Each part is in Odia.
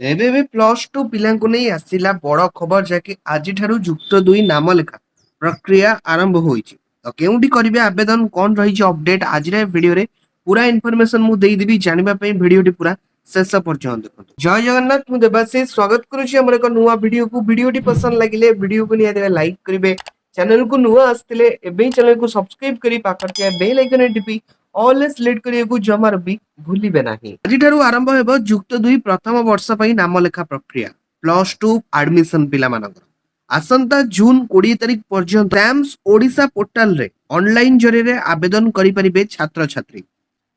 ଏବେ ଏବେ +2 ପିଲାଙ୍କୁ ନେଇ ଆସିଲା ବଡ ଖବର ଯାକି ଆଜିଠାରୁ ଯୁକ୍ତ 2 ନାମ ଲେଖା ପ୍ରକ୍ରିୟା ଆରମ୍ଭ ହୋଇଛି। ତ କେଉଁଠି କରିବେ ଆବେଦନ, କଣ ରହିଛି ଅପଡେଟ ଆଜିର ଏ ଭିଡିଓରେ ପୁରା ଇନଫରମେସନ ମୁଁ ଦେଇଦେବି। ଜାଣିବା ପାଇଁ ଭିଡିଓଟି ପୁରା ଶେଷ ପର୍ଯ୍ୟନ୍ତ ଦେଖନ୍ତୁ। ଜୟ ଜଗନ୍ନାଥ, ମୁଁ ଦେବାଶିଷ ସ୍ୱାଗତ କରୁଛି ଆମର ଏକ ନୂଆ ଭିଡିଓକୁ। ଭିଡିଓଟି ପସନ୍ଦ ଲାଗିଲେ ଭିଡିଓକୁ ନିହାତି ଲାଇକ୍ କରିବେ। ଚ୍ୟାନେଲକୁ ନୂଆ ଆସିଥିଲେ ଏବେ ଚ୍ୟାନେଲକୁ ସବସ୍କ୍ରାଇବ କରି ପାଖରେ ଥିବା ବେଲ ଆଇକନରେ ଟିପି ଅଲ୍ ସିଲେକ୍ଟ କରିବାକୁ ଜମାରୁ ବି ଭୁଲିବେ ନାହିଁ। ଆଜିଠାରୁ ଆରମ୍ଭ ହେବ ଯୁକ୍ତ 2 ପ୍ରଥମ ବର୍ଷ ପାଇଁ ନାମ ଲେଖା ପ୍ରକ୍ରିୟା। +2 ଆଡମିସନ ପିଲାମାନଙ୍କର ଆସନ୍ତା ଜୁନ 20 ତାରିଖ ପର୍ଯ୍ୟନ୍ତ ସ୍ୟାମ୍ସ ଓଡିଶା ପୋର୍ଟାଲରେ ଅନଲାଇନ ଜରିଆରେ ଆବେଦନ କରିପାରିବେ ଛାତ୍ରଛାତ୍ରୀ।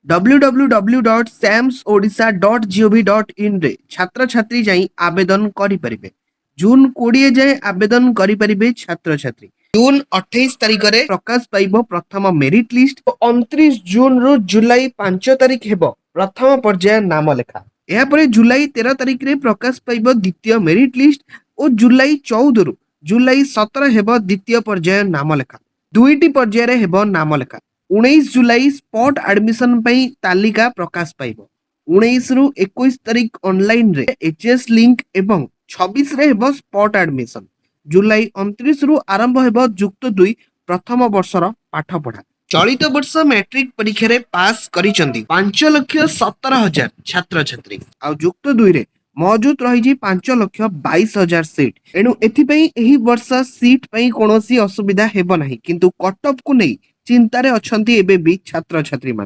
www.samsodisha.gov.in ରେ ଛାତ୍ରଛାତ୍ରୀ ଯାଇ ଆବେଦନ କରିପାରିବେ। ଜୁନ 20 ଯାଏ ଆବେଦନ କରିପାରିବେ ଛାତ୍ରଛାତ୍ରୀ। ଜୁନ 28 ତାରିଖରେ ପ୍ରକାଶ ପାଇବ ପ୍ରଥମ ମେରିଟ ଲିଷ୍ଟ ଓ 29 ଜୁନରୁ ଜୁଲାଇ 5 ତାରିଖ ହେବ ପ୍ରଥମ ପର୍ଯ୍ୟାୟ ନାମ ଲେଖା। ଏହାପରେ ଜୁଲାଇ 13 ତାରିଖରେ ପ୍ରକାଶ ପାଇବ ଦ୍ୱିତୀୟ ମେରିଟ ଲିଷ୍ଟ ଓ ଜୁଲାଇ 14ରୁ ଜୁଲାଇ 17 ହେବ ଦ୍ୱିତୀୟ ପର୍ଯ୍ୟାୟ ନାମ ଲେଖା। ଦୁଇଟି ପର୍ଯ୍ୟାୟରେ ହେବ ନାମ ଲେଖା। 19 ଜୁଲାଇ ସ୍ପଟ ଆଡମିସନ ପାଇଁ ତାଲିକା ପ୍ରକାଶ ପାଇବ। 19ରୁ 21 ତାରିଖ ଅନଲାଇନରେ ଏଚଏସ୍ ଲିଙ୍କ ଏବଂ 26ରେ ହେବ ସ୍ପଟ ଆଡମିସନ। ଜୁଲାଇ 29ରୁ ଆରମ୍ଭ ହେବ ଯୁକ୍ତ 2 ପ୍ରଥମ ବର୍ଷର ପାଠପଢା। ଚଳିତ ବର୍ଷ ମ୍ୟାଟ୍ରିକ ପରୀକ୍ଷାରେ ପାସ୍ କରିଛନ୍ତି 5,17,000 ଛାତ୍ରଛାତ୍ରୀ। ଆଉ ଯୁକ୍ତ 2ରେ ମହଜୁଦ ରହିଛି 5,22,000 ସିଟ୍। ଏଣୁ ଏଥିପାଇଁ ଏହି ବର୍ଷ ସିଟ୍ ପାଇଁ କୌଣସି ଅସୁବିଧା ହେବ ନାହିଁ। କିନ୍ତୁ କଟଅଫକୁ ନେଇ ଚିନ୍ତାରେ ଅଛନ୍ତି ଏବେ ବି ଛାତ୍ରଛାତ୍ରୀ ମାନେ।